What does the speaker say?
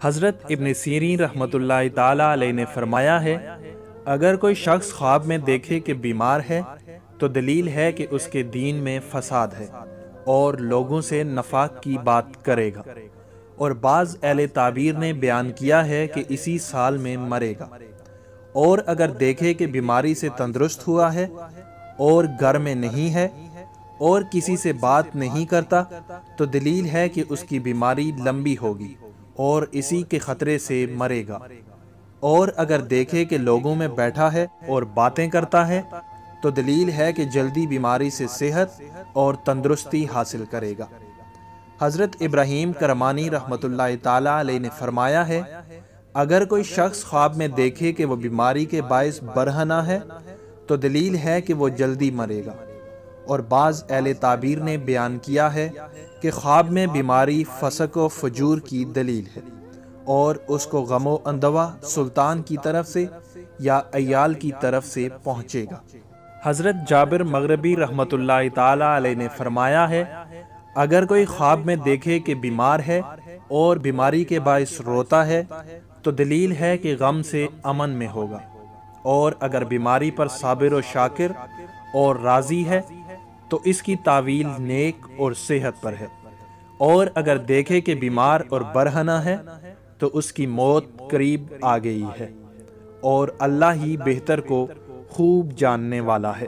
حضرت ابن سیرین رحمۃ اللہ تعالی علیہ نے فرمایا ہے، اگر کوئی شخص خواب میں دیکھے کہ بیمار ہے تو دلیل ہے کہ اس کے دین میں فساد ہے اور لوگوں سے نفاق کی بات کرے گا، اور بعض اہل تعبیر نے بیان کیا ہے کہ اسی سال میں مرے گا۔ اور اگر دیکھے کہ بیماری سے تندرست ہوا ہے اور گھر میں نہیں ہے اور کسی سے بات نہیں کرتا تو دلیل ہے کہ اس کی بیماری لمبی ہوگی اور اسی کے خطرے سے مرے گا۔ اور اگر دیکھے کہ لوگوں میں بیٹھا ہے اور باتیں کرتا ہے تو دلیل ہے کہ جلدی بیماری سے صحت اور تندرستی حاصل کرے گا۔ حضرت ابراہیم کرمانی رحمۃ اللہ تعالی علیہ نے فرمایا ہے، اگر کوئی شخص خواب میں دیکھے کہ وہ بیماری کے باعث برہنہ ہے تو دلیل ہے کہ وہ جلدی مرے گا۔ اور بعض اہل تعبیر نے بیان کیا ہے کہ خواب میں بیماری فسق و فجور کی دلیل ہے اور اس کو غم و اندوہ سلطان کی طرف سے یا عیال کی طرف سے پہنچے گا۔ حضرت جابر مغربی رحمۃ اللہ تعالی علیہ نے فرمایا ہے، اگر کوئی خواب میں دیکھے کہ بیمار ہے اور بیماری کے باعث روتا ہے تو دلیل ہے کہ غم سے امن میں ہوگا، اور اگر بیماری پر صابر و شاکر اور راضی ہے تو اس کی تعویل نیک اور صحت پر ہے، اور اگر دیکھے کہ بیمار اور برہنہ ہے تو اس کی موت قریب آ گئی ہے، اور اللہ ہی بہتر کو خوب جاننے والا ہے۔